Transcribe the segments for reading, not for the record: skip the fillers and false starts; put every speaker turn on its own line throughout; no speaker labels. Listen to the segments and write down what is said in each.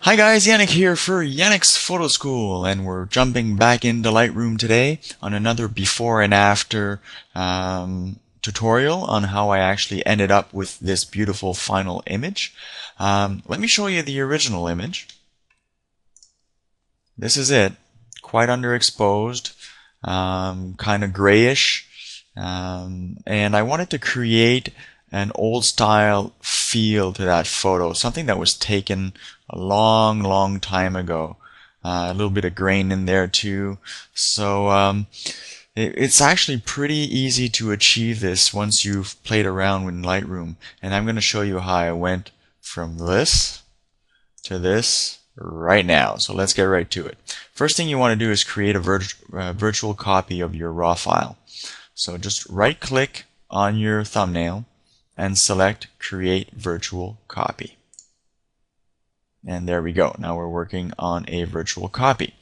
Hi guys, Yannick here for Yannick's Photo School, and we're jumping back into Lightroom today on another before and after tutorial on how I actually ended up with this beautiful final image. Let me show you the original image. This is it, quite underexposed, kind of grayish, and I wanted to create an old style feel to that photo, something that was taken a long time ago. A little bit of grain in there too. So it's actually pretty easy to achieve this once you've played around with Lightroom. And I'm going to show you how I went from this to this right now. So let's get right to it. First thing you want to do is create a virtual copy of your raw file. So just right click on your thumbnail and select Create Virtual Copy. And there we go. Now we're working on a virtual copy.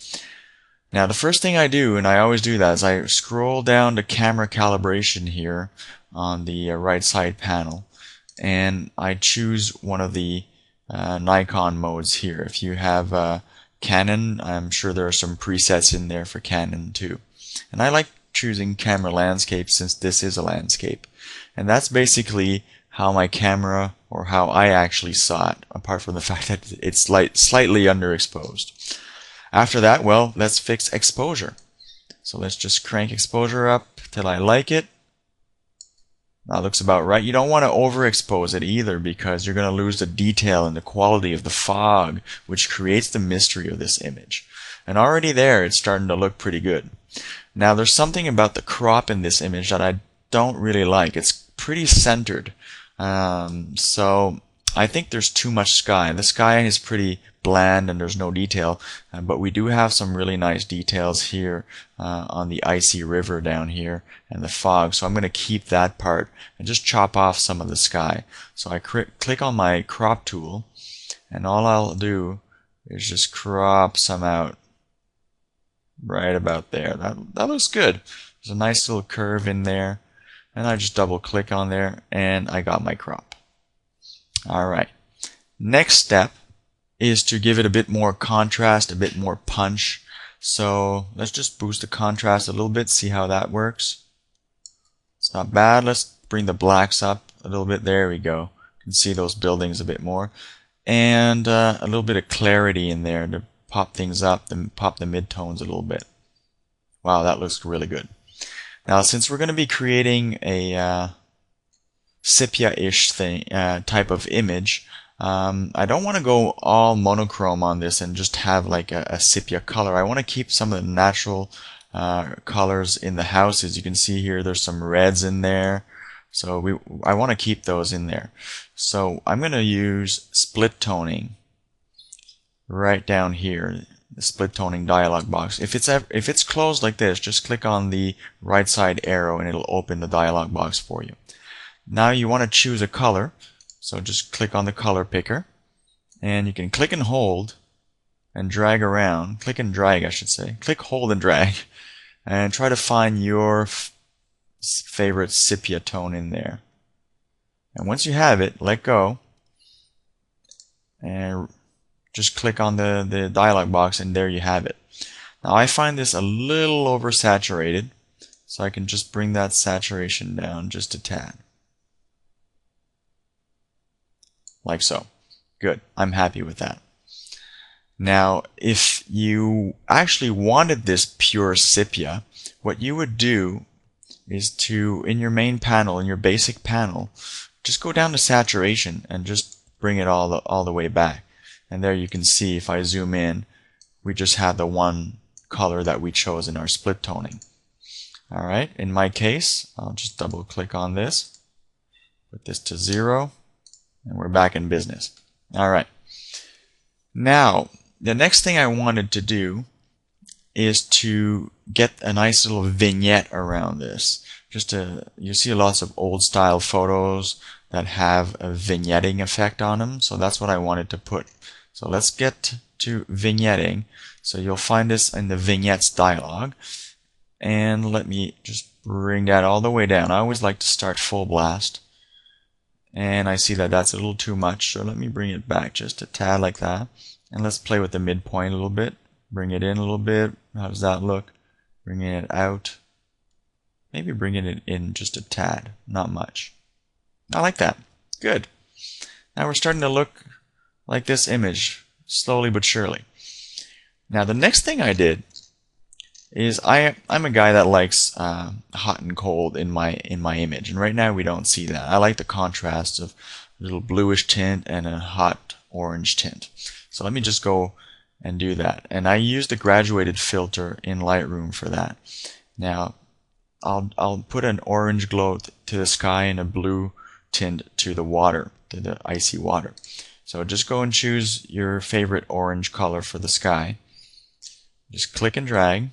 Now the first thing I do, and I always do that, is I scroll down to camera calibration here on the right side panel, and I choose one of the Nikon modes here. If you have Canon, I'm sure there are some presets in there for Canon too. And I like choosing camera landscape since this is a landscape. And that's basically how my camera, or how I actually saw it, apart from the fact that it's slightly underexposed. After that, well, let's fix exposure. So let's just crank exposure up till I like it. That looks about right. You don't want to overexpose it either, because you're going to lose the detail and the quality of the fog, which creates the mystery of this image. And already there, it's starting to look pretty good. Now there's something about the crop in this image that I don't really like. It's pretty centered. So I think there's too much sky. The sky is pretty bland and there's no detail, but we do have some really nice details here on the icy river down here and the fog. So I'm going to keep that part and just chop off some of the sky. So I click on my crop tool, and all I'll do is just crop some out right about there. That looks good. There's a nice little curve in there. And I just double click on there and I got my crop. Alright. Next step is to give it a bit more contrast, a bit more punch. So let's just boost the contrast a little bit, see how that works. It's not bad. Let's bring the blacks up a little bit. There we go. You can see those buildings a bit more. And a little bit of clarity in there to pop things up and pop the midtones a little bit. Wow, that looks really good. Now, since we're going to be creating a sepia-ish thing type of image, I don't want to go all monochrome on this and just have like a sepia color. I want to keep some of the natural colors in the house. As you can see here, there's some reds in there. So I want to keep those in there. So I'm going to use split toning right down here. The split toning dialog box. If it's closed like this, just click on the right side arrow and it'll open the dialog box for you. Now you want to choose a color, so just click on the color picker, and you can click and hold and drag around. Click and drag, I should say. Click, hold, and drag, and try to find your favorite sepia tone in there. And once you have it, let go and just click on the dialog box, and there you have it. Now I find this a little oversaturated, so I can just bring that saturation down just a tad. Like so. Good. I'm happy with that. Now, if you actually wanted this pure sepia, what you would do is to, in your main panel, in your basic panel, just go down to saturation and just bring it all the way back. And there you can see, if I zoom in, we just have the one color that we chose in our split toning. Alright, in my case, I'll just double click on this, put this to 0, and we're back in business. Alright, now the next thing I wanted to do is to get a nice little vignette around this. You see lots of old style photos that have a vignetting effect on them, so that's what I wanted to put. So let's get to vignetting. So you'll find this in the vignettes dialog. And let me just bring that all the way down. I always like to start full blast. And I see that that's a little too much, so let me bring it back just a tad like that. And let's play with the midpoint a little bit. Bring it in a little bit. How does that look? Bringing it out. Maybe bringing it in just a tad, not much. I like that. Good. Now we're starting to look like this image, slowly but surely. Now the next thing I did is I'm a guy that likes hot and cold in my image, and right now we don't see that. I like the contrast of a little bluish tint and a hot orange tint. So let me just go and do that. And I used the graduated filter in Lightroom for that. Now I'll put an orange glow to the sky and a blue tint to the water, to the icy water. So just go and choose your favorite orange color for the sky. Just click and drag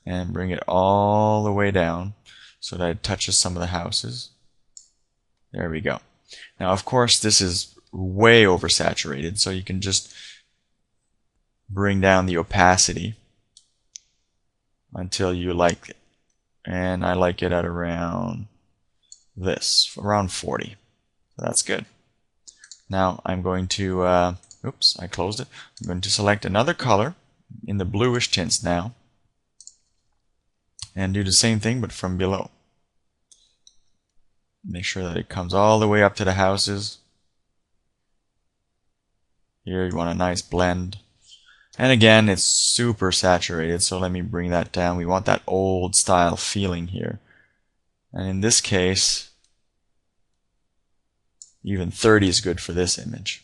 and bring it all the way down so that it touches some of the houses. There we go. Now of course this is way oversaturated, so you can just bring down the opacity until you like it. And I like it at around around 40. So that's good. Now I'm going to, oops, I closed it. I'm going to select another color in the bluish tints now and do the same thing but from below. Make sure that it comes all the way up to the houses. Here you want a nice blend. And again, it's super saturated, so let me bring that down. We want that old style feeling here. And in this case, even 30 is good for this image.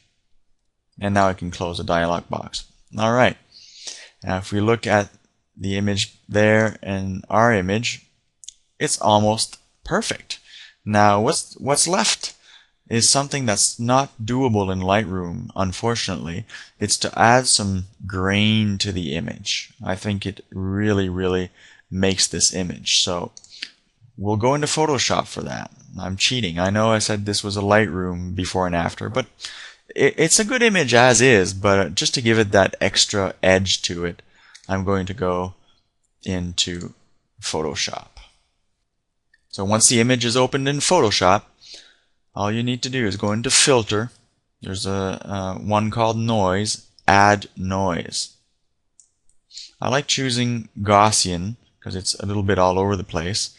And now I can close the dialog box. Alright. Now if we look at the image there and our image, it's almost perfect. Now what's left is something that's not doable in Lightroom, unfortunately. It's to add some grain to the image. I think it really makes this image. So we'll go into Photoshop for that. I'm cheating. I know I said this was a Lightroom before and after, but it's a good image as is, but just to give it that extra edge to it, I'm going to go into Photoshop. So once the image is opened in Photoshop, all you need to do is go into Filter. There's a one called Noise, Add Noise. I like choosing Gaussian because it's a little bit all over the place.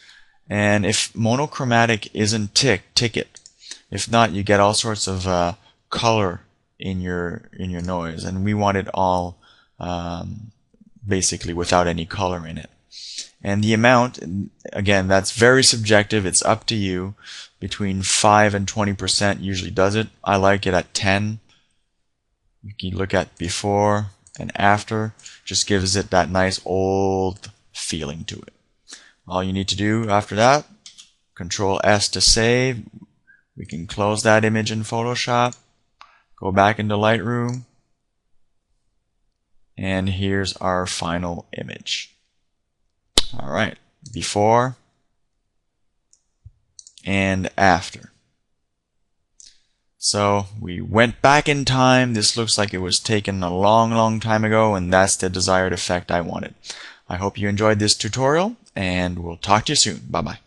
And if monochromatic isn't tick it. If not, you get all sorts of color in your noise, and we want it all basically without any color in it. And the amount, again, that's very subjective. It's up to you. Between 5 and 20% usually does it. I like it at 10. You can look at before and after. Just gives it that nice old feeling to it. All you need to do after that, Control S to save. We can close that image in Photoshop. Go back into Lightroom. And here's our final image. Alright, before and after. So we went back in time. This looks like it was taken a long time ago, and that's the desired effect I wanted. I hope you enjoyed this tutorial, and we'll talk to you soon. Bye bye.